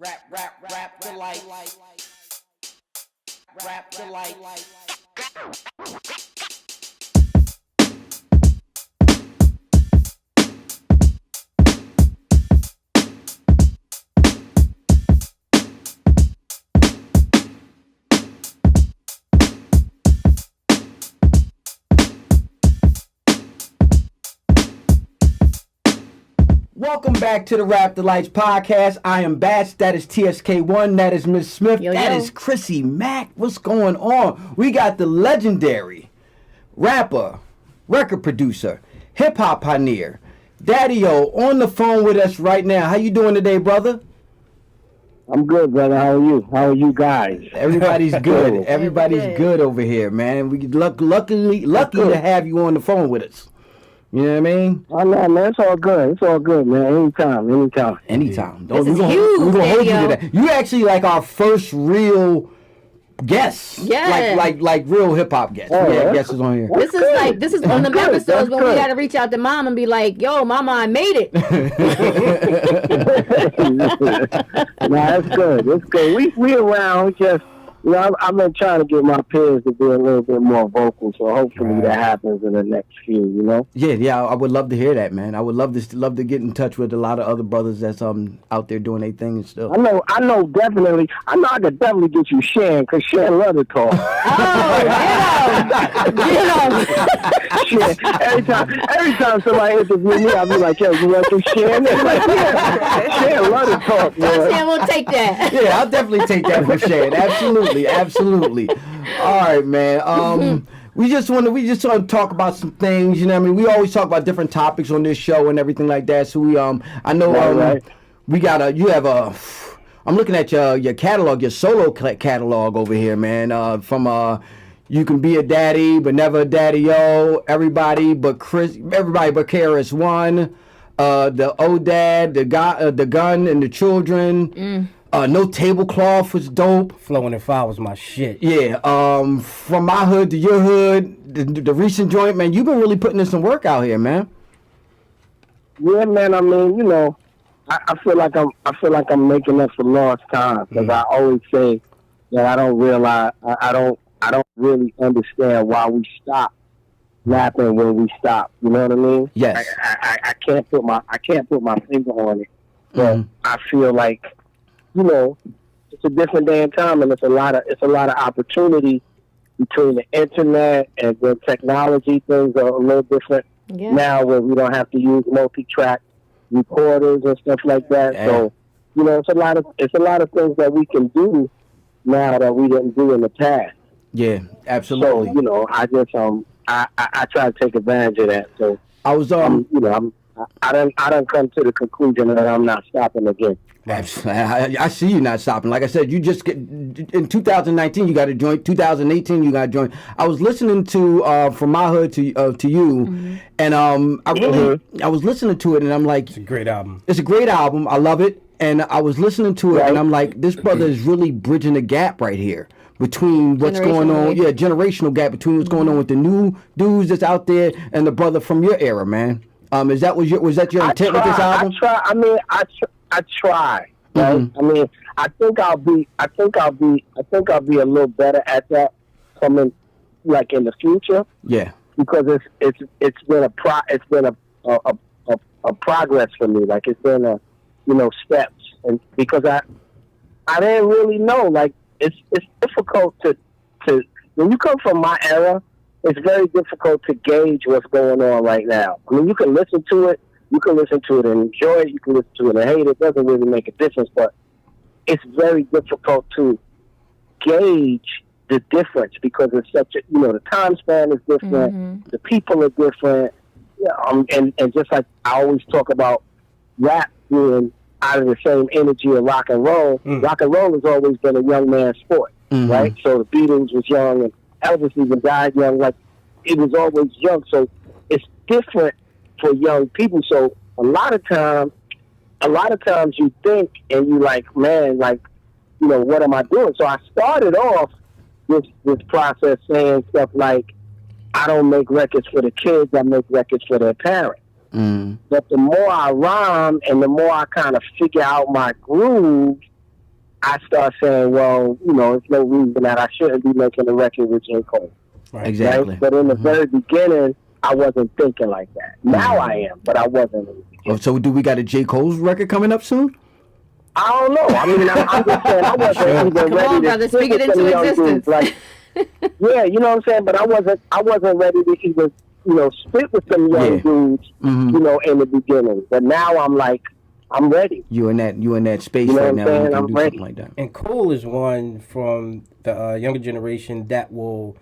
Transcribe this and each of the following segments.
Rap Delites. Rap Delites. Welcome back to the Rap Delites podcast. I am Bats. That is TSK1. That is Miss Smith. That is Chrissy Mack. What's going on? We got the legendary rapper, record producer, hip-hop pioneer, DaddyO on the phone with us right now. How you doing today, brother? I'm good, brother. How are you? How are you guys? Everybody's good. Everybody's good over here, man. We lucky to have you on the phone with us. You know what I mean? Oh, no, man. It's all good. It's all good, man. Anytime. We're gonna hold you to that. You actually like our first real guest. Yeah. Like real hip hop guests. Oh, We have yeah? guests on here. This is on the episodes when we gotta reach out to mom and be like, yo, mama, I made it. Nah, it's good. It's good. We around. We just, you know, I've been trying to get my peers to be a little bit more vocal, so hopefully that happens in the next few, you know? Yeah, I would love to hear that, man. I would love to get in touch with a lot of other brothers that's out there doing their thing and stuff. I know definitely. I know I could definitely get you Shan, because Shan love to talk. Shan, every time somebody interviews me, I'll be like, yo, you want to Shan? They're like, yeah, Shan love to talk, man. Shan will take that. Yeah, I'll definitely take that for Shan. Absolutely. All right, man. We just want to talk about some things. You know what I mean? We always talk about different topics on this show and everything like that. So I know we got I'm looking at your catalog, your solo catalog over here, man. From You Can Be a Daddy, but Never a DaddyO, Everybody But KRS-One, the ODAD, the Gun and the Children. No Tablecloth was dope. Flowing in Fire was my shit. Yeah. From My Hood to Your Hood, the recent joint, man. You've been really putting in some work out here, man. Yeah, man. I mean, you know, I feel like I'm making up for lost time, because I always say that I don't realize I don't really understand why we stop rapping when we stop. You know what I mean? Yes. I can't put my finger on it, but I feel like, you know, it's a different day and time, and it's a lot of opportunity between the internet and the technology. Things are a little different now, where we don't have to use multi-track recorders and stuff like that. Yeah. So, you know, it's a lot of things that we can do now that we didn't do in the past. Yeah, absolutely. So, you know, I just I try to take advantage of that. So I was I done come to the conclusion that I'm not stopping again. I see you not stopping. Like I said, you just in 2019 you got a joint. 2018 you got a joint. I was listening to From My Hood to You, and I was listening to it, and I'm like, It's a great album. It's a great album. I love it, and I was listening to it, and I'm like, this brother is really bridging the gap right here between what's going on. Yeah, generational gap between what's going on with the new dudes that's out there and the brother from your era, man. Was that your intent with this album? I try. Right? I mean, I think I'll be a little better at that coming, like, in the future. Yeah. Because it's been a progress for me. Like, it's been steps, and because I didn't really know. Like, it's difficult to when you come from my era. It's very difficult to gauge what's going on right now. I mean, you can listen to it and enjoy it. You can listen to it and hate it. It doesn't really make a difference, but it's very difficult to gauge the difference, because it's such a, the time span is different. The people are different. And just like I always talk about rap being out of the same energy of rock and roll, rock and roll has always been a young man's sport, right? So the Beatles was young, and Elvis even died young. Like, it was always young, so it's different for young people. So a lot of times you think, and you like, man, like, what am I doing? So I started off this process saying stuff like, I don't make records for the kids, I make records for their parents. But the more I rhyme and the more I kind of figure out my groove, I start saying, well, it's no reason that I shouldn't be making a record with J. Cole. Right. Exactly. Right? But in the very beginning, I wasn't thinking like that. Now I am, but I wasn't in the beginning. Oh, so do we got a J. Cole's record coming up soon? I don't know. I mean, I'm just saying I wasn't even ready brother, to speak it into existence. Like, yeah, you know what I'm saying? But I wasn't ready to even, spit with some young dudes, in the beginning. But now I'm like, I'm ready. You in that space right now. Saying? You can I'm do ready. something like that. And Cole is one from the younger generation that will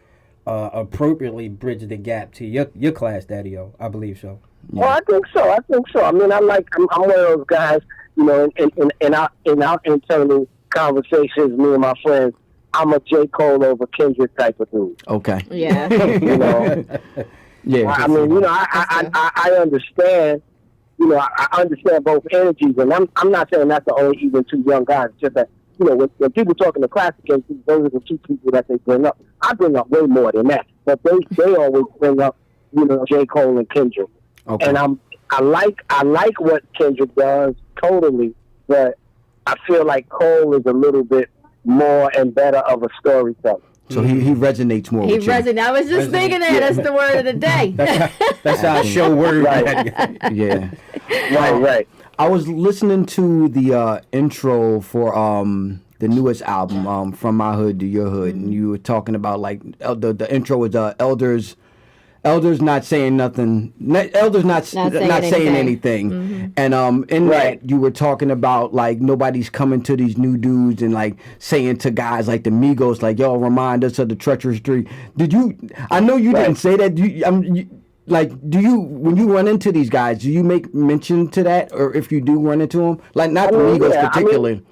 appropriately bridge the gap to your class, DaddyO. I believe so. Yeah. Well, I think so. I mean, I'm one of those guys, in our internal conversations, me and my friends, I'm a J. Cole over Kendrick type of dude. Okay. Yeah. Yeah. I mean, I understand. I understand both energies, and I'm not saying that's the only even two young guys. It's just that when people talk in the classic cases, those are the two people that they bring up. I bring up way more than that, but they always bring up J. Cole and Kendrick. Okay. And I like what Kendrick does totally, but I feel like Cole is a little bit more and better of a storyteller. So he resonates more with you. I was just thinking that. That's the word of the day. That's our show word. Right. Yeah. Right. I was listening to the intro for the newest album, From My Hood to Your Hood, and you were talking about like the intro was elders not saying nothing. Elders not saying anything. Mm-hmm. And in that you were talking about like nobody's coming to these new dudes and like saying to guys like the Migos like, yo, remind us of the treacherous three. Did you? I know you didn't say that. Do you when you run into these guys, do you make mention to that, or if you do run into them, like not the Migos particularly,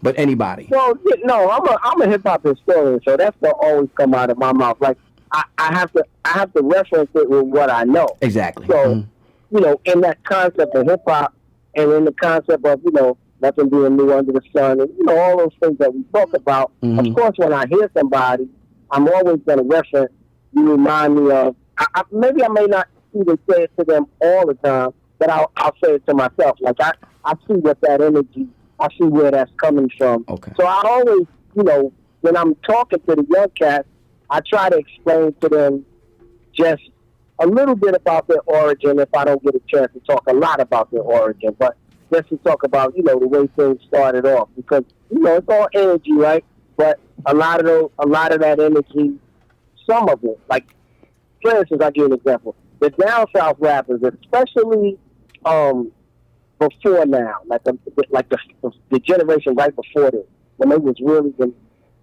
but anybody? Well, no, I'm a hip hop historian, so that's gonna always come out of my mouth. Like I have to reference it with what I know. Exactly. So in that concept of hip hop, and in the concept of nothing being new under the sun, and all those things that we talk about. Mm-hmm. Of course, when I hear somebody, I'm always gonna reference. You remind me of. Maybe I may not even say it to them all the time, but I'll say it to myself. Like I see what that energy, I see where that's coming from. Okay. So I always, when I'm talking to the young cats, I try to explain to them just a little bit about their origin if I don't get a chance to talk a lot about their origin, but just to talk about, the way things started off, because, it's all energy, right? But a lot of that energy, some of it, like, for instance, I'll give you an example. The down south rappers, especially before now, like the generation right before this, when they was really, when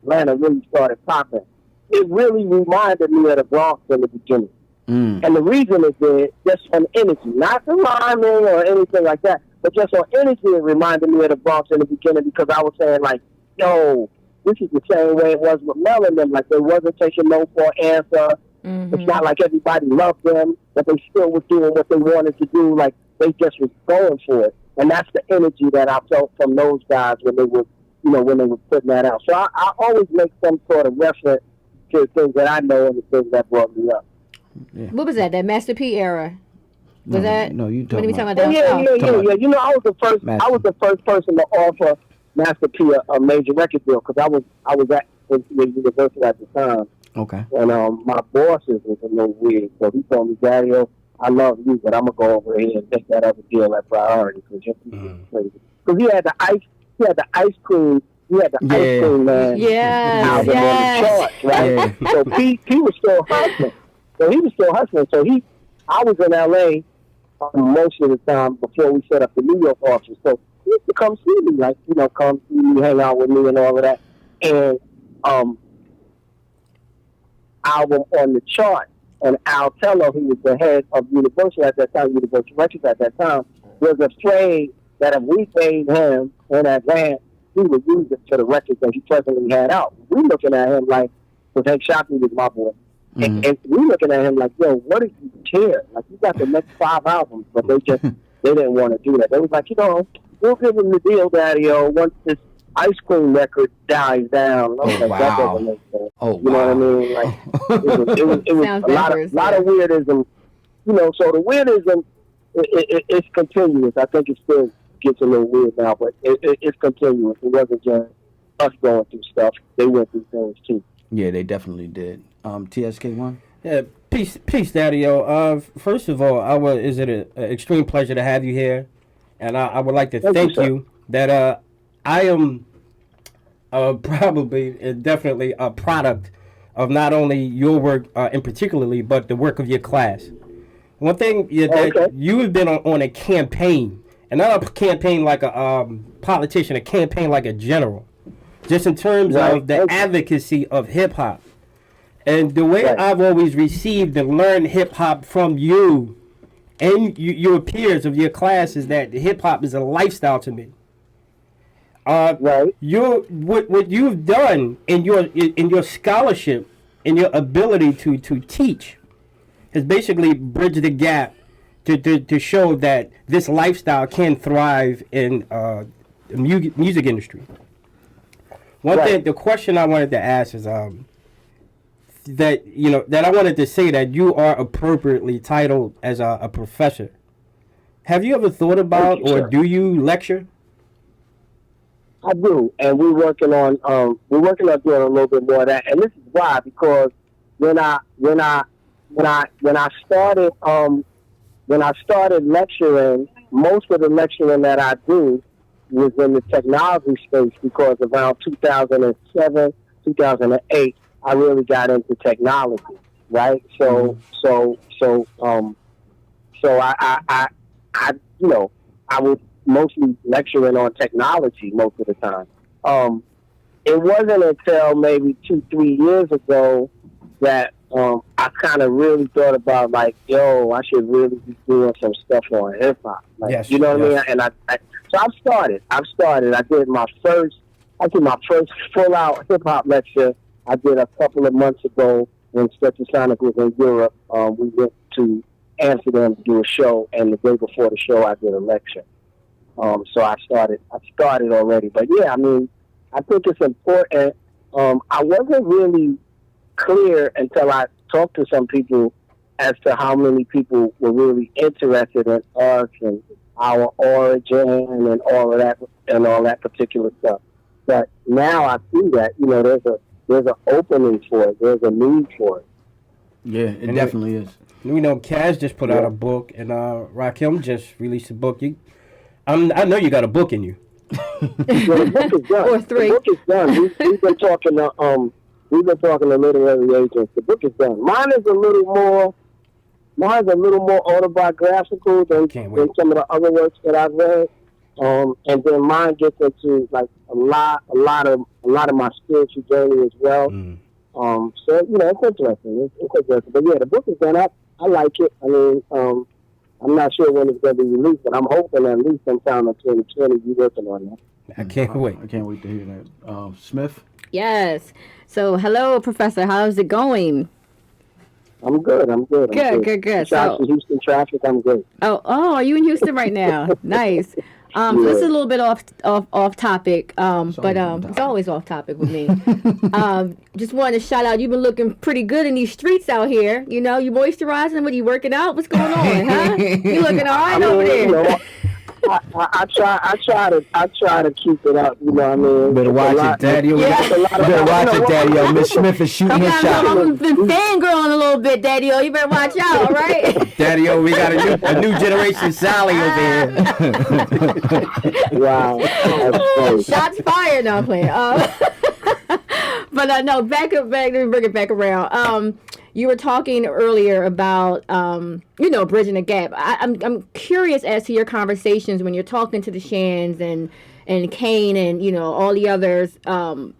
Atlanta really started popping, it really reminded me of the Bronx in the beginning. Mm. And the reason is that just on energy, not the rhyming or anything like that, but just on energy, it reminded me of the Bronx in the beginning, because I was saying like, yo, this is the same way it was with Mel and them. Like, they wasn't taking no for an answer. Mm-hmm. It's not like everybody loved them, but they still were doing what they wanted to do. Like, they just was going for it. And that's the energy that I felt from those guys when they were, when they were putting that out. So I always make some sort of reference to things that I know and the things that brought me up. Yeah. What was that? That Master P era? Was that? No, you talking about? Yeah. I was the first person to offer Master P a major record deal, because I was at the university at the time. Okay. And my bosses was a little weird, so he told me, "DaddyO, I love you, but I'm gonna go over here and take that other deal at priority, because you're crazy." Because he had the ice cream. He had the ice cream man. Album on the charts, right? Yeah. So P was still hustling. So I was in LA most of the time before we set up the New York office. So he used to come see me, like, come see me, hang out with me and all of that. And album on the chart. And Al Tello, who was the head of Universal at that time, Universal Records at that time, was afraid that if we paid him in advance, he would use it for the records that he presently had out. We looking at him like, because Hank Shockey was my boy. Mm-hmm. And we looking at him like, yo, what if you care? Like, you got the next 5 albums, but they didn't want to do that. They was like, we'll give him the deal, DaddyO, once this ice cream record dies down. Oh, wow. That doesn't make sense. Oh, you know what I mean? Like, it was a lot of weirdism. So the weirdism, it's continuous. I think it still gets a little weird now, but it's continuous. It wasn't just us going through stuff, they went through things too. Yeah, they definitely did. TSK1? Yeah, peace, Daddy-O. First of all, is it an extreme pleasure to have you here, and I would like to thank you that I am probably and definitely a product of not only your work in particularly, but the work of your class. One thing that you have been on a campaign, and not a campaign like a politician, a campaign like a general, just in terms of the advocacy of hip hop. And the way I've always received and learned hip hop from you and your peers of your class is that hip hop is a lifestyle to me. What you've done in your scholarship, in your ability to teach, has basically bridged the gap to show that this lifestyle can thrive in the music industry. One thing, the question I wanted to ask is that I wanted to say that you are appropriately titled as a professor. Have you ever thought about do you lecture? I do, and we're working on doing a little bit more of that. And this is why, because when I started lecturing, most of the lecturing that I do was in the technology space, because around 2007, 2008, I really got into technology, right? So I was mostly lecturing on technology most of the time. It wasn't until maybe 2-3 years ago that I kind of really thought about, like, I should really be doing some stuff on hip hop. Like, you know what I mean? And so I've started. I did my first full out hip hop lecture. I did a couple of months ago when Stetsasonic was in Europe. We went to Amsterdam to do a show, and the day before the show, I did a lecture. So I started already. But yeah, I mean, I think it's important. I wasn't really clear until I talked to some people as to how many people were really interested in us and our origin and all of that particular stuff. But now I see that, there's an opening for it. There's a need for it. Yeah, it definitely is. We know Kaz just put out a book, and Rakim just released a book. I know you got a book in you. The book is done. Or 3. The book is done. We've been talking to literary agents. The book is done. Mine is a little more autobiographical than some of the other works that I've read. And then mine gets into like a lot of my spiritual journey as well. So it's interesting. It's interesting. But yeah, the book is done. I like it. I mean, I'm not sure when it's going to be released, but I'm hoping at least sometime in 2020 you're working on that. I can't wait. I can't wait to hear that. Smith? Yes. So, hello, Professor. How's it going? I'm good. Good. So, Houston traffic, I'm good. Oh, are you in Houston right now? Nice. So this is a little bit off topic, but it's always off topic with me. Just wanted to shout out, you've been looking pretty good in these streets out here. You moisturizing? What, are you working out? What's going on, huh? You looking all right over there? I try to keep it up. You know what I mean? Better watch it, Daddy-O. Better watch it, Daddy-O. Miss Smith is shooting his shot. I've been fangirling a little bit, Daddy-O. You better watch out, all right? Daddy-O, we got a new generation Sally over here. Wow. Shots fired. No, I'm playing. But no, back. Let me bring it back around. You were talking earlier about, bridging the gap. I'm curious as to your conversations when you're talking to the Shans and Kane and, all the others, from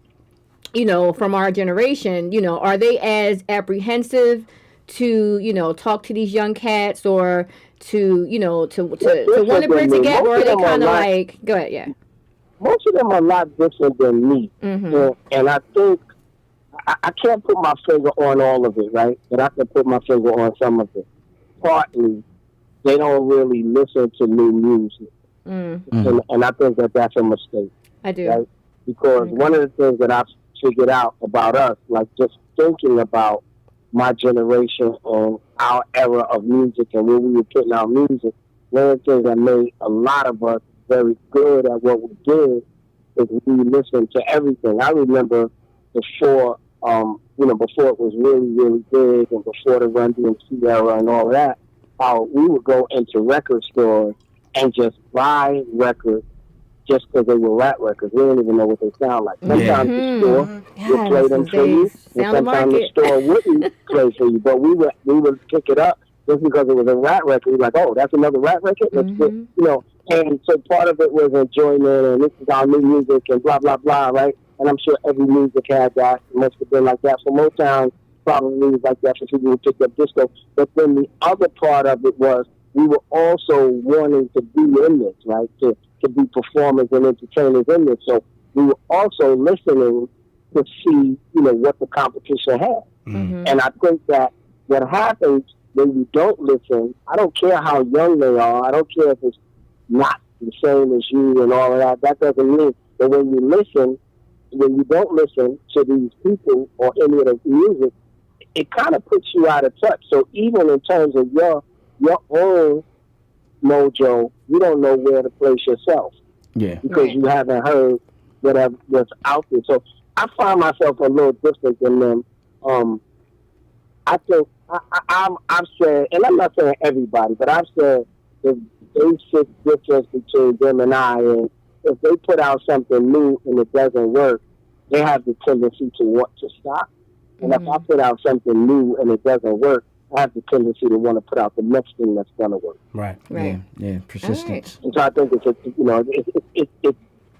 our generation, are they as apprehensive to, talk to these young cats or to want to bridge the gap, or are they kind of like, go ahead, yeah. Most of them are a lot different than me. Mm-hmm. And I think, I can't put my finger on all of it, right? But I can put my finger on some of it. Partly, they don't really listen to new music. Mm-hmm. And I think that's a mistake. I do. Right? Because one of the things that I've figured out about us, like just thinking about my generation and our era of music and when we were putting out music, one of the things that made a lot of us very good at what we did is we listen to everything. I remember before, before it was really, really big and before the Run DMC era and all that, how we would go into record stores and just buy records just because they were rap records. We didn't even know what they sound like. Sometimes the store would play them for you, and sometimes the store wouldn't play for you. But we would pick it up just because it was a rap record. We're like, oh, that's another rap record? Let's get, And so part of it was enjoyment, and this is our new music, and blah, blah, blah, right? And I'm sure every music had that. It must have been like that for Motown. Probably was like that for people who picked up disco. But then the other part of it was we were also wanting to be in this, right? To be performers and entertainers in this. So we were also listening to see, what the competition had. Mm-hmm. And I think that what happens when you don't listen, I don't care how young they are, I don't care if it's not the same as you and all of that doesn't mean that when you don't listen to these people or any of the music, it kind of puts you out of touch. So even in terms of your own mojo, you don't know where to place yourself. Yeah. Because you haven't heard what's out there. So I find myself a little different than them. I think I've said, and I'm not saying everybody, but I've said the basic difference between them and I, and if they put out something new and it doesn't work, they have the tendency to want to stop. And if I put out something new and it doesn't work, I have the tendency to want to put out the next thing that's going to work. Right. Yeah. Persistence. Right. And so I think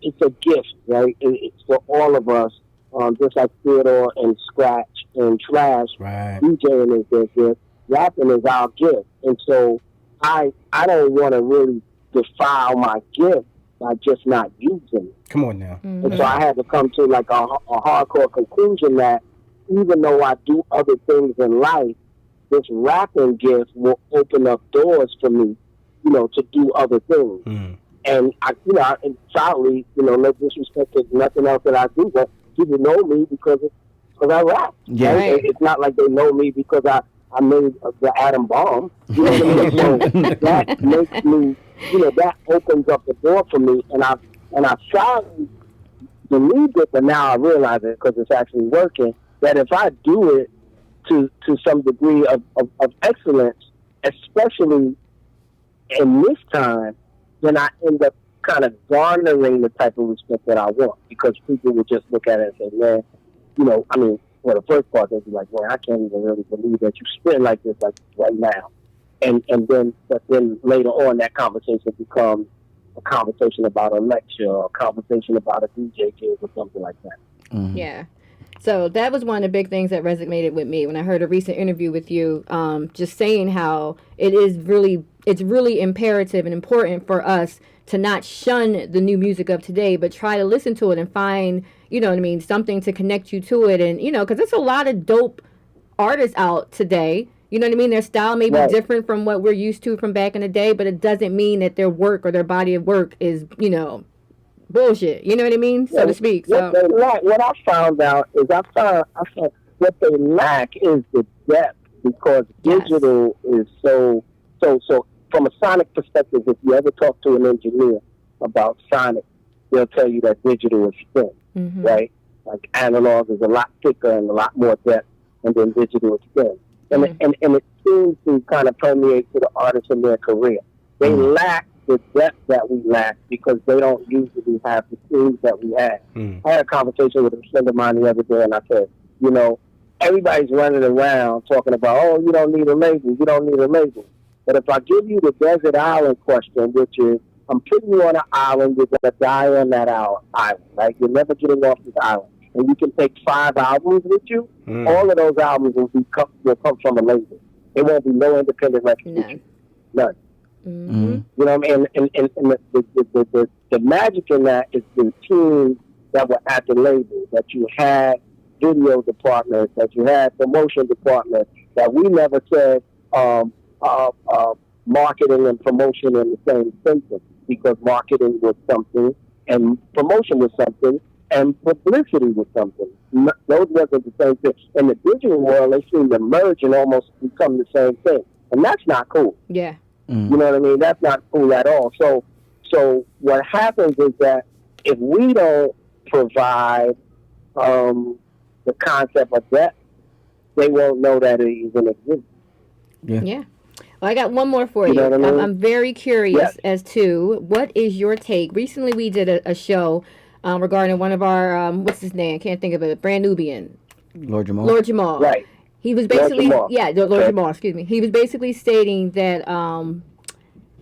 it's a gift, right? It's for all of us, just like Theodore and Scratch and Trash. Right. DJing is their gift. Rapping is our gift. And so I don't want to really defile my gift by just not using it. Come on now. Mm-hmm. And so I had to come to like a hardcore conclusion that even though I do other things in life, this rapping gift will open up doors for me, to do other things. Mm. And and sadly, no disrespect to nothing else that I do, but people know me because I rap. Yeah. Right? It's not like they know me because I made the atom bomb. You know what I mean? So that makes me, that opens up the door for me. And I sadly believed it, but now I realize it because it's actually working, that if I do it to some degree of excellence, especially in this time, then I end up kind of garnering the type of respect that I want, because people will just look at it and say, man, for the first part, they'll be like, man, I can't even really believe that you spin like this, like right now. But then later on, that conversation becomes a conversation about a lecture or a conversation about a DJ gig or something like that. Mm-hmm. Yeah. So that was one of the big things that resonated with me when I heard a recent interview with you, just saying how it's really imperative and important for us to not shun the new music of today, but try to listen to it and find, something to connect you to it. And, because there's a lot of dope artists out today. You know what I mean? Their style may be different from what we're used to from back in the day, but it doesn't mean that their work or their body of work is, bullshit. You know what I mean? So to speak. So what I found out is I found what they lack is the depth, because digital is so from a sonic perspective. If you ever talk to an engineer about sonic, they'll tell you that digital is thin, right? Like analog is a lot thicker and a lot more depth, and then digital is thin. And it seems to kind of permeate to the artists in their career. They lack the depth that we lack because they don't usually have the things that we have. I had a conversation with a friend of mine the other day, and I said, everybody's running around talking about, oh, you don't need a label, But if I give you the desert island question, which is, I'm putting you on an island, you're going to die on that island, right? You're never getting off this island. And you can take 5 albums with you, all of those albums will come from a label. There won't be no independent record. None. Mm-hmm. You know what I mean? And the magic in that is the teams that were at the label, that you had video departments, that you had promotion departments, that we never said marketing and promotion in the same sentence, because marketing was something and promotion was something and publicity was something. Those wasn't the same thing. In the digital world, they seem to merge and almost become the same thing. And that's not cool. Yeah. You know what I mean? That's not cool at all. So what happens is that if we don't provide the concept of that, they won't know that it even exists. Yeah. Well, I got one more for you. know what I mean? I'm very curious as to what is your take. Recently, we did a show regarding one of our, what's his name? I can't think of it. Brand Nubian. Lord Jamal. Lord Jamal. Right. He was basically, Lord Jamal, excuse me. He was basically stating that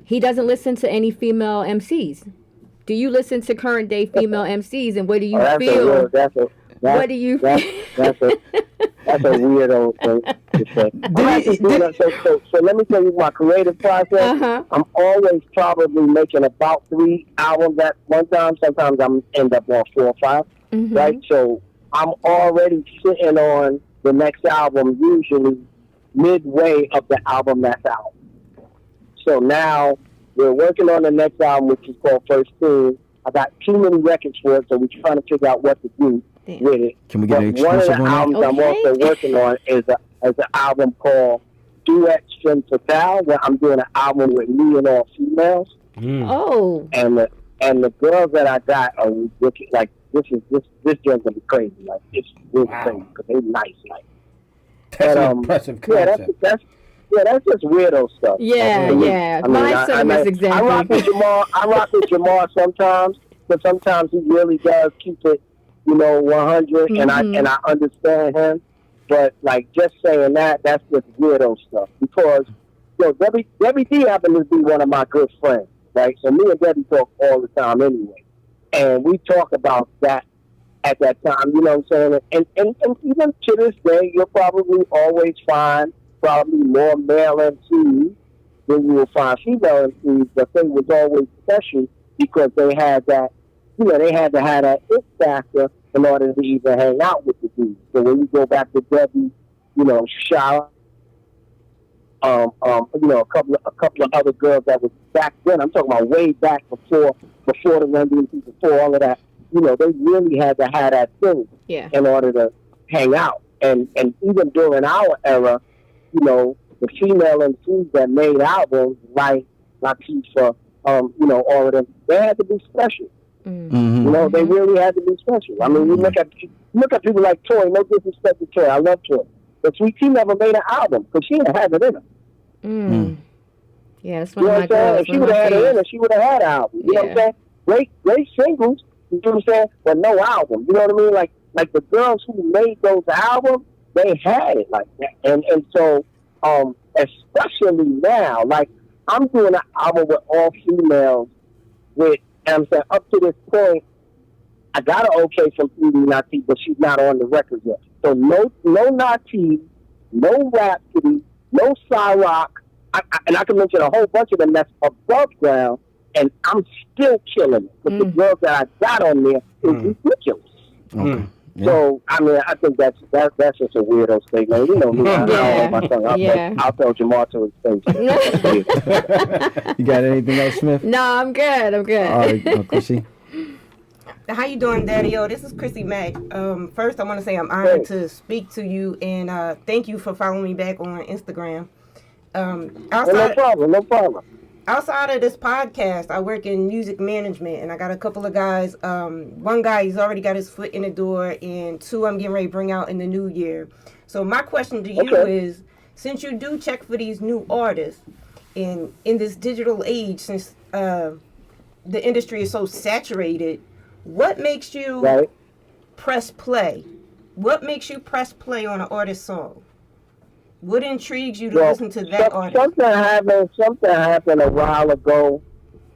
he doesn't listen to any female MCs. Do you listen to current day female MCs, and what do you feel? What do you feel? That's a weirdo thing to say. So let me tell you my creative process. I'm always probably making about 3 albums at one time. Sometimes I'm end up on 4 or 5. Right? So I'm already sitting on the next album, usually midway of the album that's out. So now we're working on the next album, which is called First Tune. I got too many records for it, so we're trying to figure out what to do with it. Can we get an one of exclusive the on albums that? I'm also working on is an album called Duet String Fatale, where I'm doing an album with me and all females. Oh. And the girls that I got are ridiculous. Like this girl's gonna be crazy. Like it's really crazy because they're nice. Like that's an impressive concept. That's just weirdo stuff. Yeah. I mean, my sentiments exactly. I rock with Jamal sometimes, but sometimes he really does keep it, 100, and I understand him. But like just saying that's just weirdo stuff because Debbie D happens to be one of my good friends, right? So me and Debbie talk all the time anyway, and we talk about that at that time. You know what I'm saying? And even to this day, you'll probably always find probably more male MCs than you will find female MCs, but they was always special because they had that, they had to have that it factor in order to even hang out with the dudes. So when you go back to Debbie, shout a couple of other girls that was back then. I'm talking about way back before the London, before all of that. They really had to have that thing in order to hang out. And even during our era, the female MCs that made albums like Latifah, all of them, they had to be special. They really had to be special. I mean, you look at people like Toy. No disrespect to Toy, I love Toy, but she never made an album because she didn't have it in her. Yeah, that's one of my girls. If she would have had it in her, she would have had an album. You know what I'm saying? Great singles. You know what I'm saying? But no album. You know what I mean? Like the girls who made those albums, they had it like that. And so, especially now, like I'm doing an album with all females with, I'm saying up to this point, I got an okay from Edie Nati, but she's not on the record yet. So no Nati, no Rhapsody, no Cyrock, and I can mention a whole bunch of them that's above ground, and I'm still killing it. But the girls that I got on there is ridiculous. Okay. Yeah. So, I mean, I think that's just a weirdo statement. You know me, I don't hold my tongue. I'll tell Jamal to his face. You got anything else, Smith? No, I'm good. All right, Chrissy. How you doing, Daddy-O? This is Chrissy Mack. First, I want to say I'm honored to speak to you, and thank you for following me back on Instagram. No problem. Outside of this podcast, I work in music management, and I got a couple of guys. One guy, he's already got his foot in the door, and 2 I'm getting ready to bring out in the new year. So my question to you is, since you do check for these new artists, in this digital age, since the industry is so saturated, what makes you press play? What makes you press play on an artist's song? What intrigues you to listen to that artist? Something happened a while ago.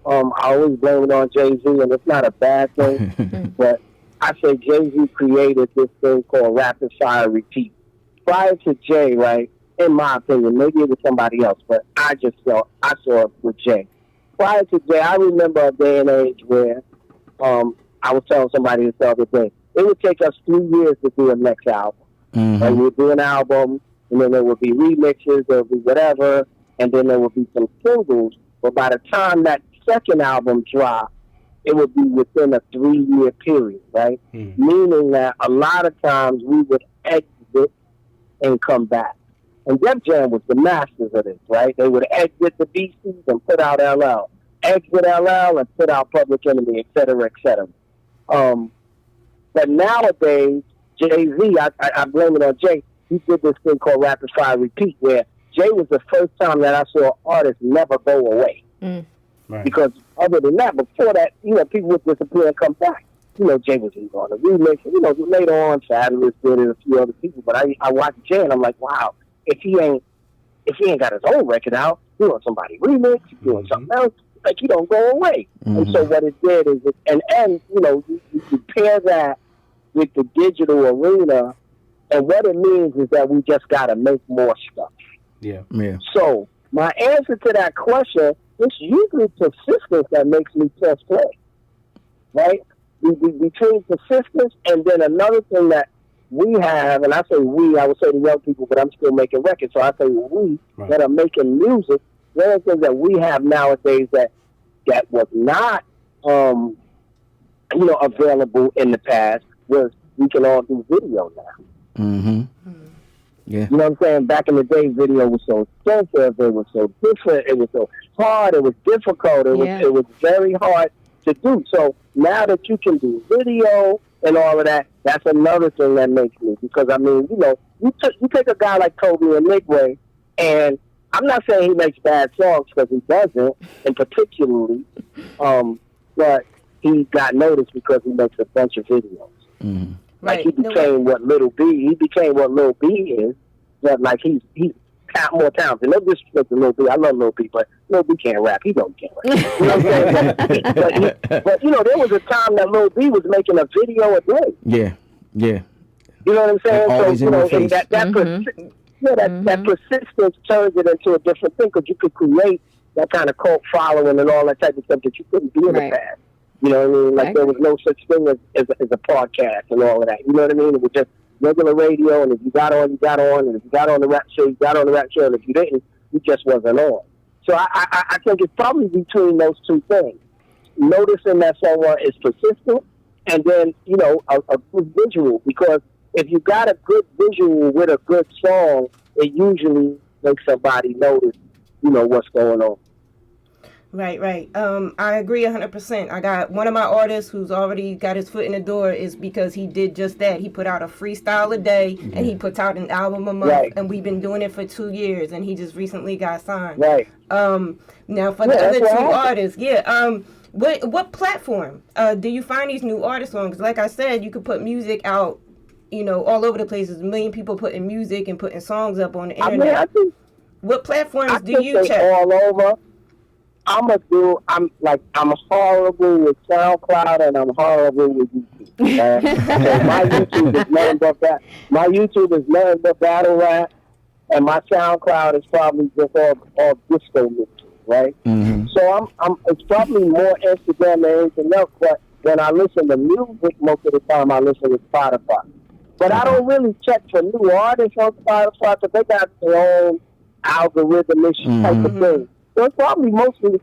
I always blame it on Jay-Z, and it's not a bad thing. But I say Jay-Z created this thing called rapid fire repeat. Prior to Jay, right, in my opinion, maybe it was somebody else, but I saw it with Jay. Prior to Jay, I remember a day and age where I was telling somebody this the other day. It would take us 3 years to do a next album. And we'd do an album, and then there would be remixes, there would be whatever, and then there would be some singles. But by the time that second album dropped, it would be within a 3-year period, right? Meaning that a lot of times we would exit and come back. And Def Jam was the masters of this, right? They would exit the BCs and put out LL. Exit LL and put out Public Enemy, et cetera, et cetera. But nowadays, Jay-Z, I blame it on Jay. He did this thing called Rapid Fire Repeat, where Jay was the first time that I saw artists never go away. Right. Because other than that, before that, people would disappear and come back. Jay was on a remix. Later on, Fabulous did it, a few other people. But I watched Jay and I'm like, wow, if he ain't got his own record out, he on somebody remix, he doing something else, like he don't go away. And so what it did is, you pair that with the digital arena, and what it means is that we just got to make more stuff. Yeah. So my answer to that question, it's usually persistence that makes me press play, right? Between persistence and then another thing that we have, and I say we, I would say the young people, but I'm still making records, so I say we that are making music. One of the things that we have nowadays that was not, available in the past was we can all do video now. Yeah. You know what I'm saying? Back in the day, video was so expensive. It was so different. It was so hard. It was difficult. It was very hard to do. So now that you can do video and all of that, that's another thing that makes me. Because, you take a guy like Kobe and Midway, and I'm not saying he makes bad songs because he doesn't, and particularly, but he got noticed because he makes a bunch of videos. Like he became what Little B. He became what Little B is. But like he's more talented. No disrespect to Little B. I love Little B, but Little B can't rap. He don't can't rap. You know what I'm saying? but there was a time that Little B was making a video a day. Yeah. You know what I'm saying? Always so in your face. that persistence turns it into a different thing because you could create that kind of cult following and all that type of stuff that you couldn't do in the past. You know what I mean? Like there was no such thing as a podcast and all of that. You know what I mean? It was just regular radio, and if you got on, you got on, and if you got on the rap show, you got on the rap show, and if you didn't, you just wasn't on. So I think it's probably between those two things. Noticing that someone is persistent, and then, a good visual, because if you got a good visual with a good song, it usually makes somebody notice, what's going on. Right. I agree 100%. I got one of my artists who's already got his foot in the door is because he did just that. He put out a freestyle a day and he puts out an album a month, and we've been doing it for 2 years, and he just recently got signed. Right. Now for the other two artists, what platform do you find these new artists on? Because like I said, you could put music out, all over the place. There's a million people putting music and putting songs up on the internet. What platforms do you check? All over. I'm horrible with SoundCloud and I'm horrible with YouTube. So my YouTube is nothing but that. My YouTube is nothing but battle rap, and my SoundCloud is probably just all disco music, right? So it's probably more Instagram than anything else. But when I listen to music, most of the time I listen to Spotify. But I don't really check for new artists on Spotify because they got their own algorithm-ish type of thing. So it's probably mostly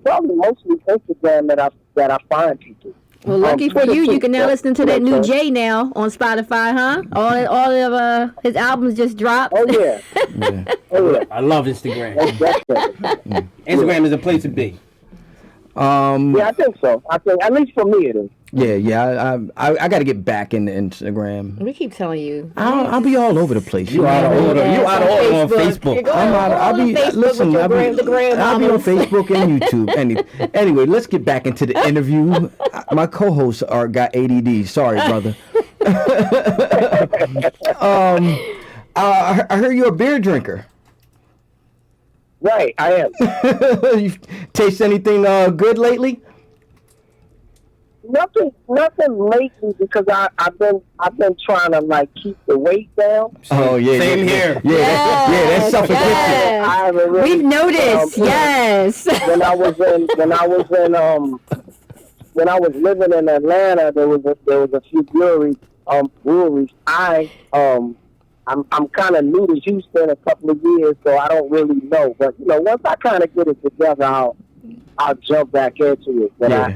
Instagram that I find people. Well, lucky for you can now listen to that new Jay now on Spotify, huh? All of his albums just dropped. Oh yeah. I love Instagram. Instagram is a place to be. Yeah, I think so. I think at least for me it is. Yeah. I got to get back into Instagram. We keep telling you. I'll be all over the place. You out of order. You out of order on Facebook. I'll be on Facebook and YouTube. Anyway, let's get back into the interview. My co-hosts got ADD. Sorry, brother. I heard you're a beer drinker. Right, I am. You taste anything good lately? Nothing lately because I've been trying to keep the weight down. Oh yeah, same here. That's self-addiction. We've noticed. Yes. When I was living in Atlanta, there was a few breweries. I'm kind of new to Houston a couple of years, so I don't really know. But once I kind of get it together, I'll jump back into it. But I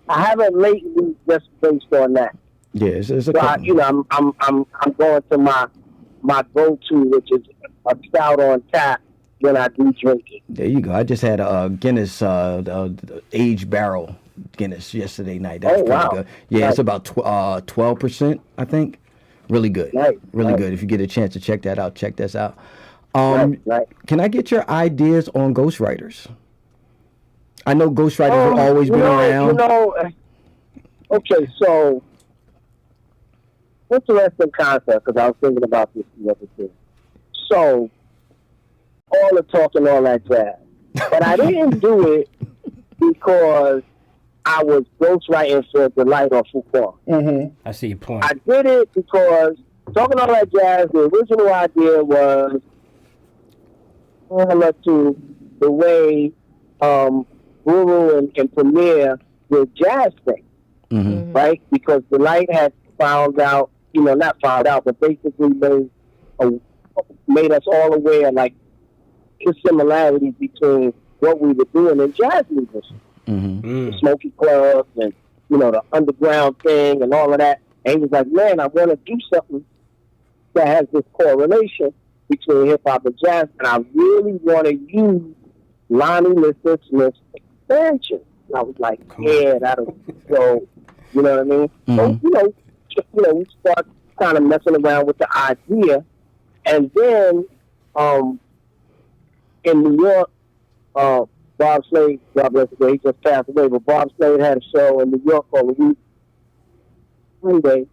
haven't lately just based on that. Yeah, it's a so I'm going to my go-to, which is a stout on tap when I do drink it. There you go. I just had a Guinness aged barrel Guinness yesterday night. That was pretty wow. good. Yeah, Nice. it's about 12%, I think. Really good. Nice. Really Nice. good. If you get a chance to check that out, check this out. Right. Can I get your ideas on ghostwriters? I know ghostwriters have always been around. Okay, so interesting concept, because I was thinking about this the other day. So, all the talking, all that jazz. But I didn't do it because I was ghostwriting for DeLite or Foucault. I see your point. I did it because talking all that jazz, the original idea was similar to the way Guru and Premier did jazz things, right? Because DeLite had found out, not found out, but basically made us all aware, like, the similarities between what we were doing in jazz music. The smoky clubs and, the underground thing and all of that. And he was like, man, I want to do something that has this correlation between hip-hop and jazz, and I really want to use Lonnie Liston Smith's expansion. And I was like, yeah, that'll go, you know what I mean? So, we start kind of messing around with the idea, and then in New York, Bob Slade, God bless him, he just passed away, but Bob Slade had a show in New York called The Week Monday,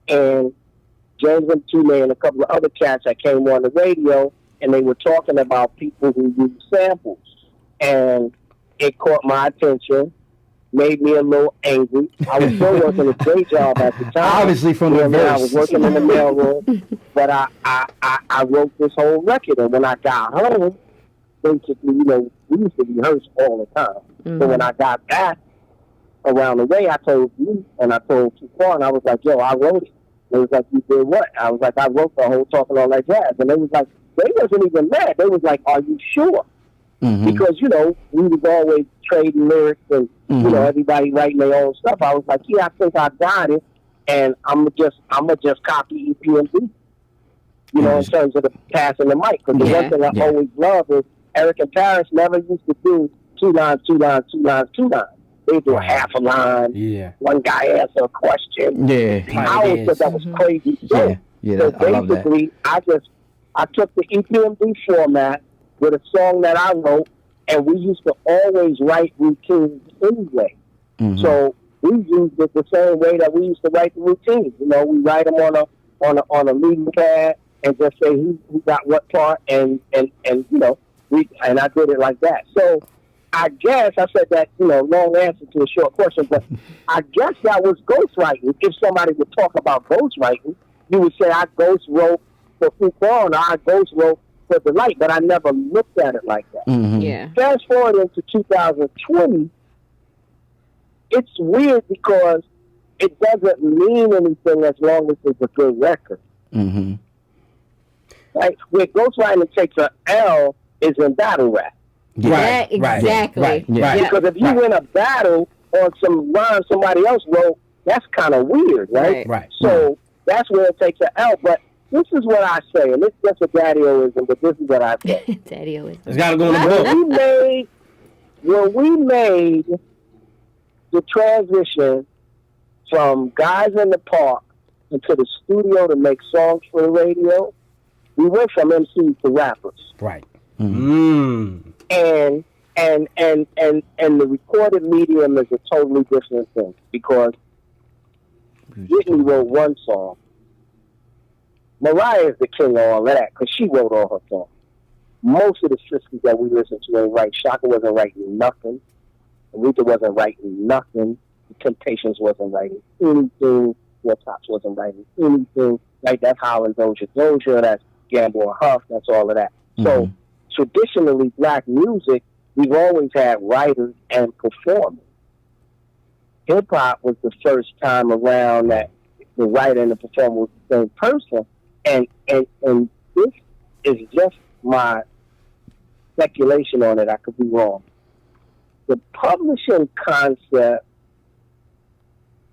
and James Mc and a couple of other cats that came on the radio, and they were talking about people who use samples. And it caught my attention, made me a little angry. I was still working a day job at the time. Obviously from the verse. I was working in the mailroom, but I wrote this whole record, and when I got home, basically, we used to rehearse all the time. So when I got back around the way, I told you, and I told Tufar, and I was like, yo, I wrote it. They was like, you did what? I was like, I wrote the whole Talking All That Jazz. And they was like, they wasn't even mad. They was like, are you sure? Because, we was always trading lyrics and, everybody writing their own stuff. I was like, yeah, I think I got it. And I'm gonna just copy EPMD, in terms of the passing the mic. Because the one thing I always love is Eric and Paris never used to do 2 lines, 2 lines, 2 lines, 2 lines. They do half a line. Yeah. One guy answer a question. Yeah. I always thought that was crazy. Yeah. So basically, I took the EPMD format with a song that I wrote, and we used to always write routines anyway. So we used it the same way that we used to write the routines. We write them on a leading pad and just say who got what part, and I did it like that. So I guess I said that, long answer to a short question, but I guess that was ghostwriting. If somebody would talk about ghostwriting, you would say I ghost wrote for Foucault or I ghost wrote for DeLite, but I never looked at it like that. Yeah. Fast forward into 2020, it's weird because it doesn't mean anything as long as it's a good record. Right? Where ghostwriting takes an L is in battle rap. Yeah, exactly. Right. Because if you win a battle on some rhyme somebody else wrote, that's kind of weird, right? Right. So that's where it takes an L. But this is what I say, and this is just a DaddyOism, but this is what I say. DaddyOism. It's got to go in the book. When we made the transition from guys in the park into the studio to make songs for the radio, we went from MCs to rappers. Right. And the recorded medium is a totally different thing, because Whitney wrote one song. Mariah is the king of all of that because she wrote all her songs. Most of the sisters that we listen to ain't right. Shaka wasn't writing nothing. Aretha wasn't writing nothing. The Temptations wasn't writing anything. Four Tops wasn't writing anything. Like, that's Holland Doja. That's Gamble and Huff. That's all of that. So traditionally, black music, we've always had writers and performers. Hip-hop was the first time around that the writer and the performer was the same person. And this is just my speculation on it. I could be wrong. The publishing concept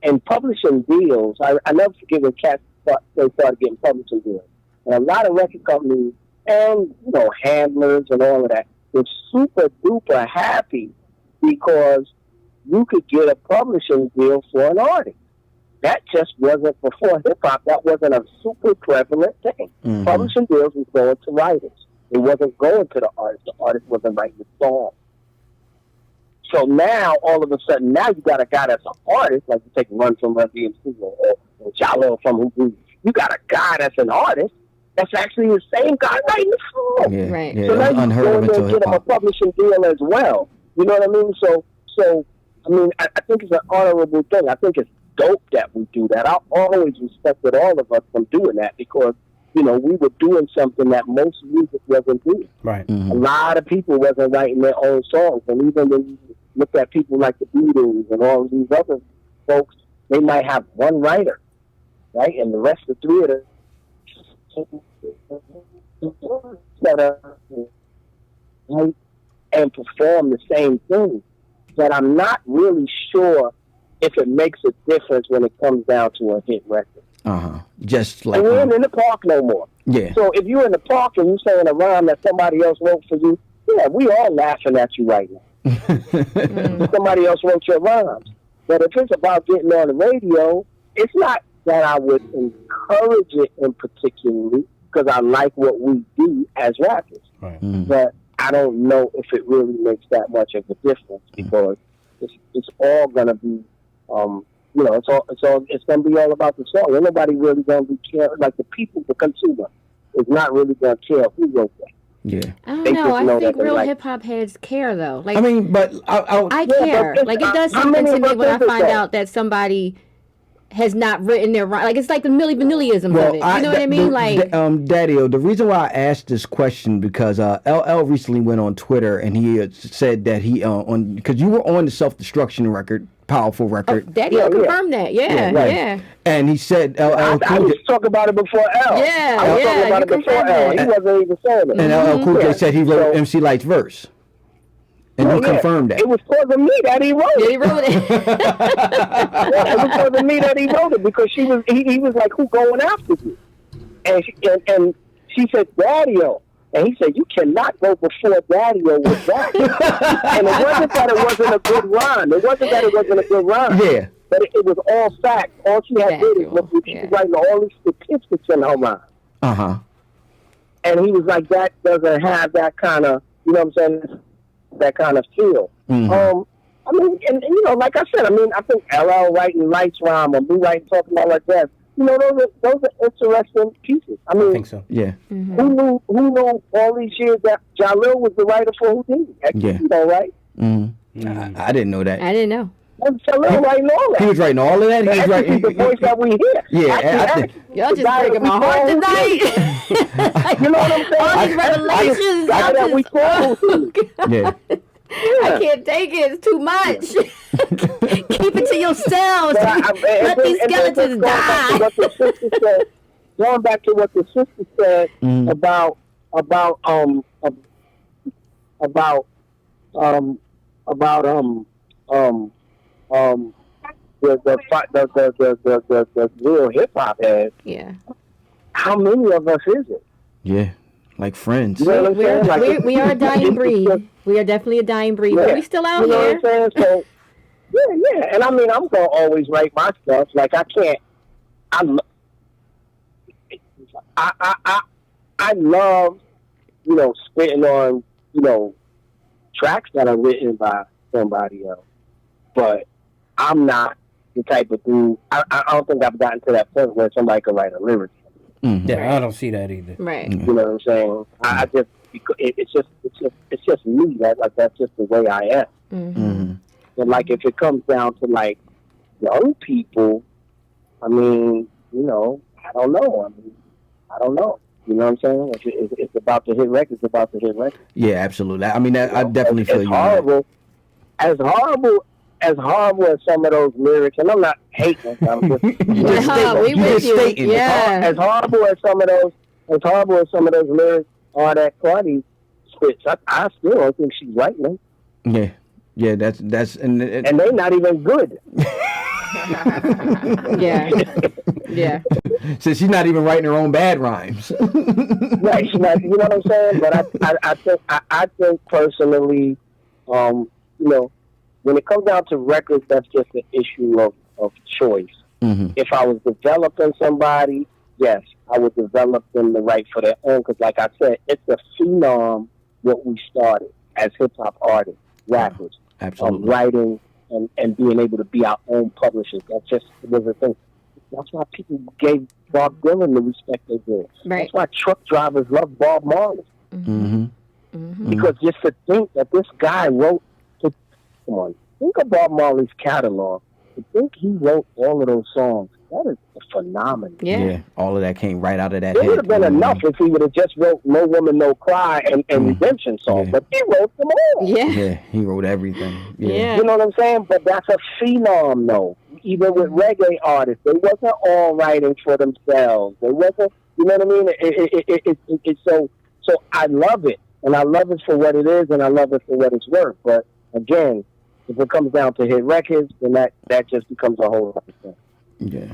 and publishing deals, I never forget when cats started getting publishing deals. And a lot of record companies and, handlers and all of that were super duper happy because you could get a publishing deal for an artist. That just wasn't, before hip-hop, that wasn't a super prevalent thing. Mm-hmm. Publishing deals was going to writers. It wasn't going to the artist. The artist wasn't writing the song. So now, all of a sudden, now you got a guy that's an artist, like you take Run from Run DMC or Jalil from Houdini. You got a guy that's an artist that's actually the same guy writing the song. Yeah, Right. yeah, So now you unheard go of in there until and get him a hip-hop. publishing deal as well. You know what I mean? So I mean, I think it's an honorable thing. I think it's dope that we do that. I always respected all of us from doing that because, you know, we were doing something that most music wasn't doing. Right. Mm-hmm. A lot of people wasn't writing their own songs. And even when you look at people like the Beatles and all of these other folks, they might have one writer, right? And the rest of the three of them write and perform the same thing. But I'm not really sure if it makes a difference when it comes down to a hit record. Just like And we ain't in the park no more. yeah. So if you're in the park and you're saying a rhyme that somebody else wrote for you, yeah, we all laughing at you right now. Somebody else wrote your rhymes. But if it's about getting on the radio, it's not that I would encourage it in particularly because I like what we do as rappers. Right. But I don't know if it really makes that much of a difference because it's all gonna be, you know, it's gonna be all about the song. Ain't nobody really gonna be care. Like the people, the consumer, is not really gonna care who wrote that. Yeah. I don't They know. just I know think that they real like- hip hop heads care though. Like I mean, but I Yeah, care. but Like it does how something many to of me us when I is it, find though? out that somebody has not written their rhyme. Like it's like the Milli Vanilliisms of it. You know what I mean? DaddyO, the reason why I asked this question because LL recently went on Twitter and he said that he because you were on the Self-Destruction record, powerful record. DaddyO confirmed that. Yeah, right. yeah. And he said LL I Cool was J, talking about it before L. Yeah, I was yeah, talking about you it before confirmed L. that. He wasn't even saying it. and LL Cool J Yeah. said he wrote So- MC Lyte's verse. And Oh, you yeah. confirmed that. It was because of me that he wrote Yeah, it. he wrote it. Yeah, it was because of me that he wrote it because he was like, who going after you? And she said, DaddyO. And he said, you cannot go before DaddyO with that. And it wasn't that it wasn't a good rhyme. It wasn't that it wasn't a good rhyme. Yeah. But it was all facts. All she had did is Factual, she was yeah. writing all these statistics in her rhyme. Uh-huh. And he was like, that doesn't have that kind of, you know what I'm saying, that kind of feel. Mhm. I mean, and you know, like I said, I mean, I think LL writing Lights rhyme or me writing something about like that, you know, those are interesting pieces. I mean, I think so. Yeah. who knew all these years that Jalil was the writer for Houdini? Yeah. You know, right? I didn't know that. I didn't know. And Jalil writing all that. He was writing all of that. He was That's writing. the voice that we hear. Yeah, Actually, Y'all the just guy breaking that my we heart call tonight. You know what I'm saying? All these revelations. Guy that we call Houdini. Yeah. I can't take it. It's too much. Keep it to yourselves. Let these skeletons die. Going back to what the sister said about the real hip hop heads. Yeah. How many of us is it? Yeah. Like friends. You know what I'm saying? Like, We are a dying breed. We are definitely a dying breed. But we still out you know here. what I'm saying? So, yeah. And I mean, I'm going to always write my stuff. Like, I can't. I love, you know, spitting on, you know, tracks that are written by somebody else. But I'm not the type of dude. I don't think I've gotten to that point where somebody could write a lyric. Yeah, I don't see that either. Right. You know what I'm saying? I just it's just me. Like that's just the way I am. And like if it comes down to like young people, I mean, you know, I don't know. I don't know. You know what I'm saying? It's about to hit records. It's about to hit records. Yeah, absolutely. I mean, I definitely feel it's you. Horrible. As horrible as some of those lyrics, and I'm not hating. I'm just, We with you. stating. Yeah. as horrible as some of those lyrics are that Cardi spits. I still don't think she's writing them, Yeah, that's and they're not even good. Yeah. Yeah. since she's not even writing her own bad rhymes. Right, she's not. You know what I'm saying? But I think personally, you know, when it comes down to records, that's just an issue of choice. If I was developing somebody, yes, I would develop them to write for their own. Because, like I said, it's a phenom what we started as hip hop artists, rappers, writing and being able to be our own publishers. That just was a thing. That's why people gave Bob Dylan the respect they did. Right. That's why truck drivers love Bob Marley. Because just to think that this guy wrote, come on, think of Bob Marley's catalog. To think he wrote all of those songs, that is a phenomenon. Yeah, all of that came right out of that It head. would have been enough if he would have just wrote No Woman, No Cry and Redemption songs, but he wrote them all. Yeah, he wrote everything. Yeah. You know what I'm saying? But that's a phenom, though. Even with reggae artists, they wasn't all writing for themselves. They wasn't, you know what I mean? It's so I love it, and I love it for what it is, and I love it for what it's worth. But again, if it comes down to hit records, then that just becomes a whole other thing. Yeah.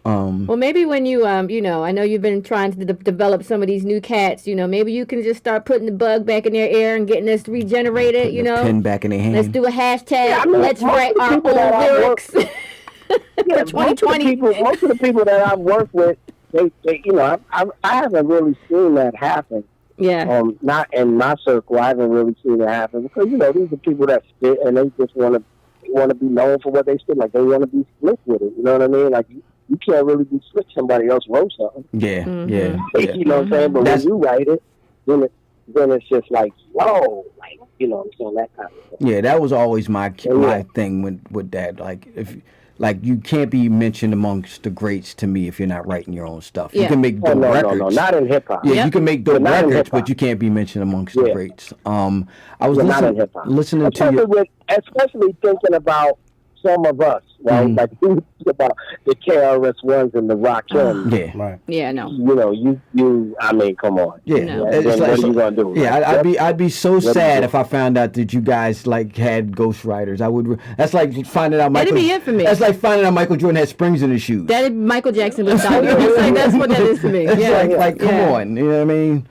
Well, maybe when you, you know, I know you've been trying to develop some of these new cats, you know, maybe you can just start putting the bug back in their ear and getting this regenerated, you know. Pen back in their hand. Let's do a hashtag. Yeah, I mean, let's write our own lyrics. Yeah, 2020. Most of the people that I've worked with, they you know, I haven't really seen that happen. Yeah. Not in my circle. I haven't really seen it happen because, you know, these are people that spit and they just want to be known for what they spit. Like, they want to be slick with it. You know what I mean? Like, you can't really be slick. Somebody else wrote something. Yeah. You know what I'm saying? But when you write it, then it's just like, whoa, like, you know what I'm saying? That kind of stuff. Yeah, that was always my thing with that. Like, you can't be mentioned amongst the greats to me if you're not writing your own stuff. Yeah. You can make dope records. No, not in hip hop. Yeah, you can make dope records, but you can't be mentioned amongst the greats. I was listening to you, especially thinking about some of us, right? Like about the KRS Ones and the Rakim. Yeah, right. Yeah, no. You know, you. I mean, come on. Yeah, No. What are you gonna do? Yeah, Right? I'd be so sad if I found out that you guys like had ghostwriters. I would. That's like finding out That'd be it for me. That's like finding out Michael Jordan had springs in his shoes. That Michael Jackson was out there. It's like, that's what that is to me. It's Yeah. like come on, you know what I mean?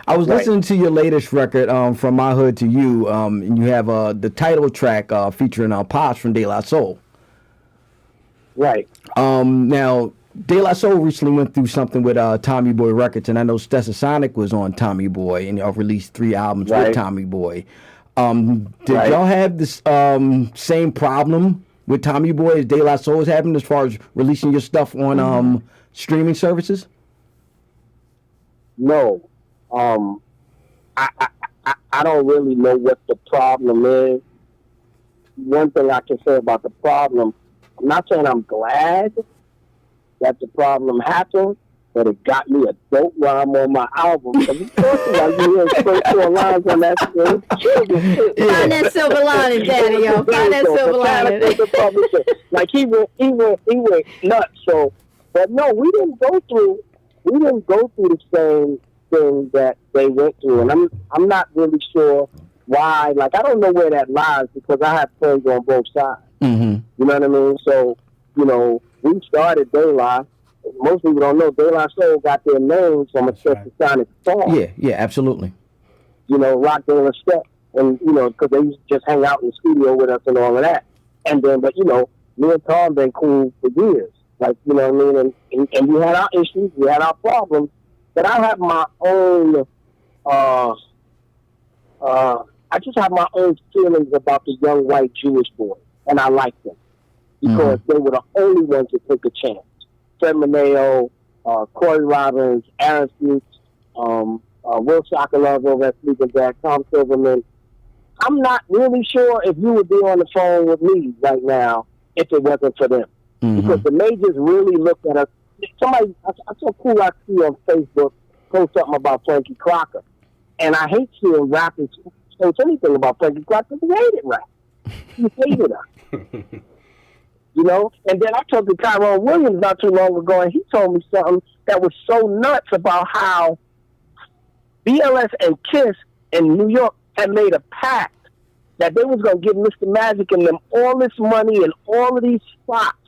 I was listening to your latest record, From My Hood to You, and you have the title track featuring Pops from De La Soul. Right. Now, De La Soul recently went through something with Tommy Boy Records, and I know Stetsasonic was on Tommy Boy, and y'all released 3 albums with Tommy Boy. Did y'all have this same problem with Tommy Boy as De La Soul is having as far as releasing your stuff on streaming services? No. I don't really know what the problem is. One thing I can say about the problem, I'm not saying I'm glad that the problem happened, but it got me a dope rhyme on my album. Because of course, like you hear straight 4 lines on that thing. Find that silver lining, DaddyO. Find that silver lining. Like he went nuts. So, but no, we didn't go through the same thing that they went through, and I'm not really sure why. Like, I don't know where that lies because I have friends on both sides. You know what I mean? So, you know, we started De La. Most people don't know De La Soul got their name from a Stetsasonic song. Yeah, absolutely. You know, Rock De La Step, and you know, because they used to just hang out in the studio with us and all of that. And then, but you know, me and Tom been cool for years. Like, you know what I mean? And we had our issues, we had our problems, but I have my own. I just have my own feelings about the young white Jewish boys, and I like them because they were the only ones to take a chance. Fred Mineo, Corey Robbins, Aaron Fuchs, Will Sokolov over at Sleeping Bag, Tom Silverman. I'm not really sure if you would be on the phone with me right now if it wasn't for them. Because the majors really looked at us. Somebody, I saw Cool Rock C on Facebook post something about Frankie Crocker. And I hate seeing rappers post anything about Frankie Crocker because he hated rap. He hated us. You know? And then I talked to Tyrone Williams not too long ago, and he told me something that was so nuts about how BLS and KISS in New York had made a pact that they was going to give Mr. Magic and them all this money and all of these spots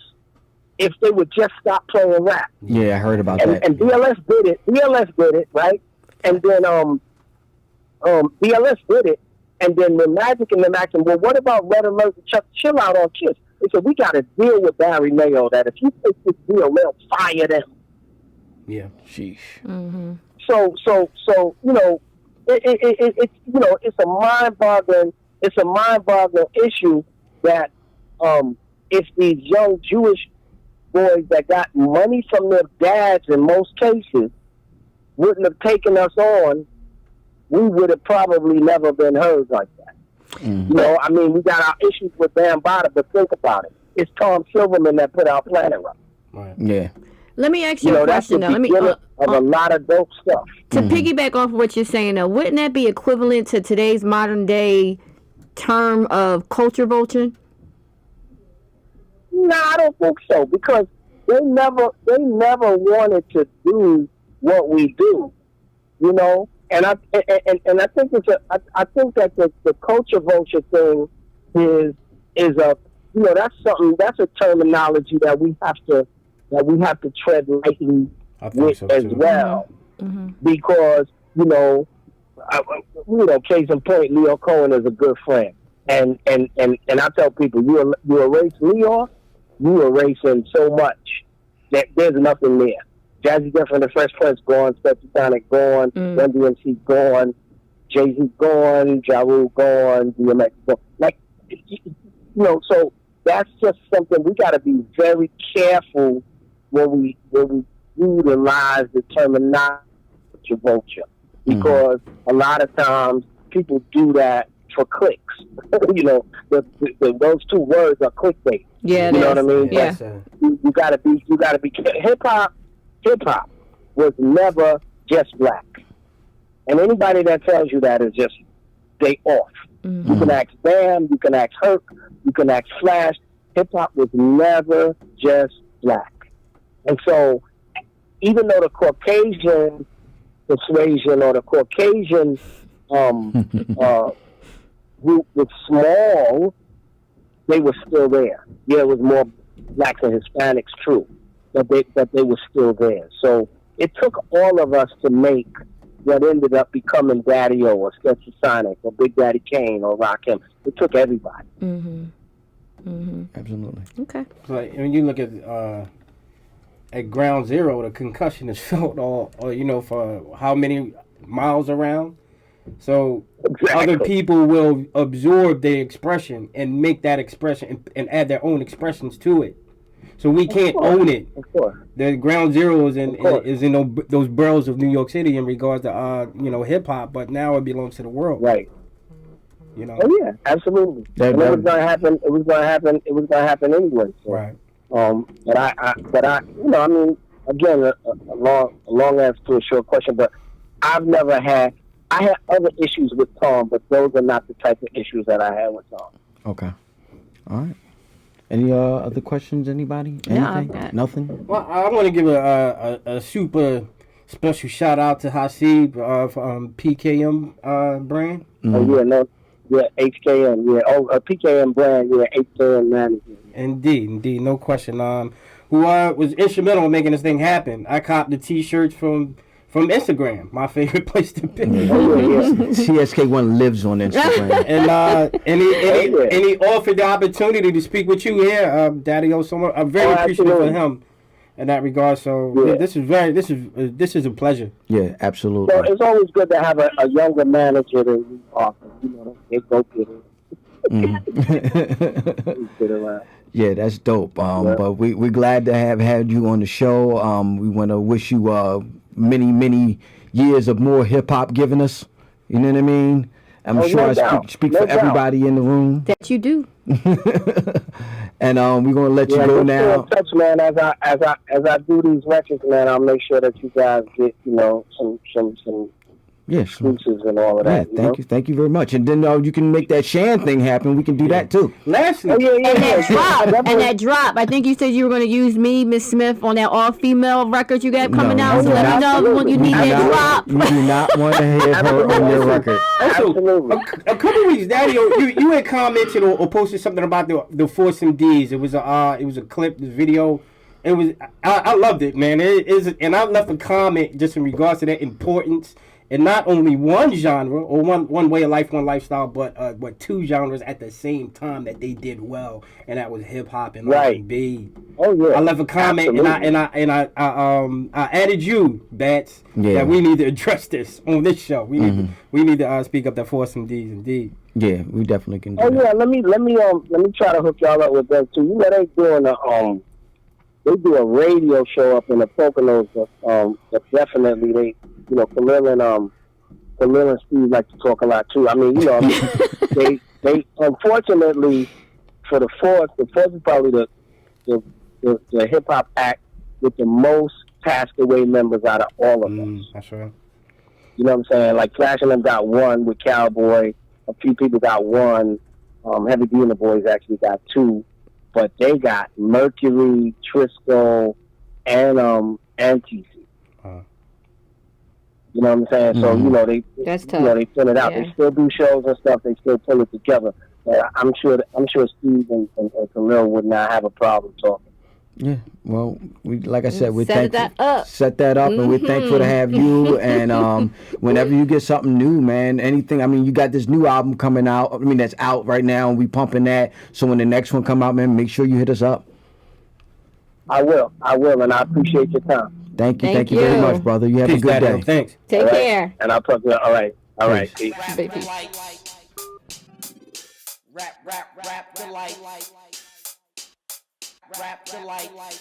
if they would just stop playing rap. Yeah, I heard about that. And BLS did it. BLS did it, right? And then BLS did it, And then when Magic and them asking, well, what about Red Alert and Chuck Chill Out on Kiss? They said, we got to deal with Barry Mayo that if you take this deal, they'll fire them. Yeah. Sheesh. Mm-hmm. So you know, it's you know, it's a mind-boggling issue that if these young Jewish boys that got money from their dads in most cases wouldn't have taken us on, we would have probably never been heard like that. Mm-hmm. You know, I mean, we got our issues with Bambaataa, but think about it. It's Tom Silverman that put out Planet Rock. Right. Yeah. Let me ask you a question, though. Of a lot of dope stuff. To piggyback off of what you're saying, though, wouldn't that be equivalent to today's modern day term of culture vulture? No, I don't think so, because they never wanted to do what we do, you know. And I think I think that the culture vulture thing is a, you know, that's a terminology that we have to tread lightly with as well, because you know, case in point, Leo Cohen is a good friend, and I tell people, you erase Leo, you erasing so much that there's nothing there. Jazzy Jeff and the Fresh Prince gone, Stetsasonic gone, Run DMC gone, Jay-Z gone, Ja Rule gone, DMX gone. Like, you know, so that's just something we got to be very careful when we utilize the terminology vulture, because a lot of times people do that for clicks. You know, those two words are clickbait. Yeah, you know what I mean. Yeah. You gotta be Hip hop was never just black, and anybody that tells you that is just they off. You can ask Bam, you can ask Herc, you can ask Flash. Hip hop was never just black, and so even though the Caucasian persuasion or the Caucasian group was small, they were still there. Yeah, it was more blacks and Hispanics, true, but they were still there. So it took all of us to make what ended up becoming DaddyO or Stetsasonic or Big Daddy Kane or Rakim. It took everybody. Absolutely. Okay. So when you look at Ground Zero, the concussion is felt all you know, for how many miles around. So other people will absorb their expression and make that expression and add their own expressions to it. So we can't own it. Of course. The Ground Zero is in those boroughs of New York City in regards to you know, hip hop, but now it belongs to the world. Right. You know. Oh yeah, absolutely. And it was gonna happen. It was gonna happen anyway. So, right. But I, you know, I mean, again, a long answer to a short question, but I had other issues with Tom, but those are not the type of issues that I had with Tom. Okay. All right. Any other questions, anybody? Anything? No, Nothing? Well, I want to give a super special shout out to Hasib from PKM brand. Oh yeah, HKM, PKM brand, HKM management. Indeed, no question. Who was instrumental in making this thing happen. I copped the T-shirts from Instagram, my favorite place to be. CSK1 lives on Instagram. And he offered the opportunity to speak with you here, DaddyO. So I'm very appreciative of him in that regard. So this is a pleasure. Yeah, absolutely. So it's always good to have a younger manager than you are. You know, they go get it. Yeah, that's dope. But we're glad to have had you on the show. We want to wish you many years of more hip hop giving us. You know what I mean? I'm sure I speak for everybody in the room. That you do. And we're gonna let you go now. In touch, man. As I do these records, man, I'll make sure that you guys get, you know, some exclusives and all of that. Thank you very much. And then you can make that Shan thing happen. We can do that too. Lastly, and that drop. I think you said you were going to use me, Miss Smith, on that all-female record you got coming out. So let me know when you need that drop. You do not want to hear her on your record. Also, a couple weeks, DaddyO, you had commented or posted something about the Force MDs. It was a clip, this video. It was I loved it, man. It is, and I left a comment just in regards to that importance in not only one genre or one way of life, one lifestyle, but two genres at the same time that they did well, and that was hip hop and R&B. Oh yeah. I left a comment I added you, Bats, that we need to address this on this show. We need to speak up that for some D's indeed. Yeah, we definitely can do that. Yeah, let me try to hook y'all up with them too. You know they doing they do a radio show up in the Poconos. But definitely they, Khalil and Steve like to talk a lot too. I mean, they unfortunately for the fourth is probably the hip hop act with the most passed away members out of all of us. That's right. You know what I'm saying? Like Flash and them got one with Cowboy. A few people got one. Heavy D and the boys actually got two. But they got Mercury, Trisco, and TC. You know what I'm saying? So they that's tough. They fill it out. Yeah. They still do shows and stuff. They still pull it together. But I'm sure Steve and Khalil would not have a problem talking. Yeah, well, like I said, we're set that up, and we're thankful to have you. And whenever you get something new, man, anything. I mean, you got this new album coming out. I mean, that's out right now, and we pumping that. So when the next one come out, man, make sure you hit us up. I will, and I appreciate your time. Thank you very much, brother. You have a good day. Thanks. Take care. And I'll talk to you. All right. Peace. Rap Delites. Rap Delites.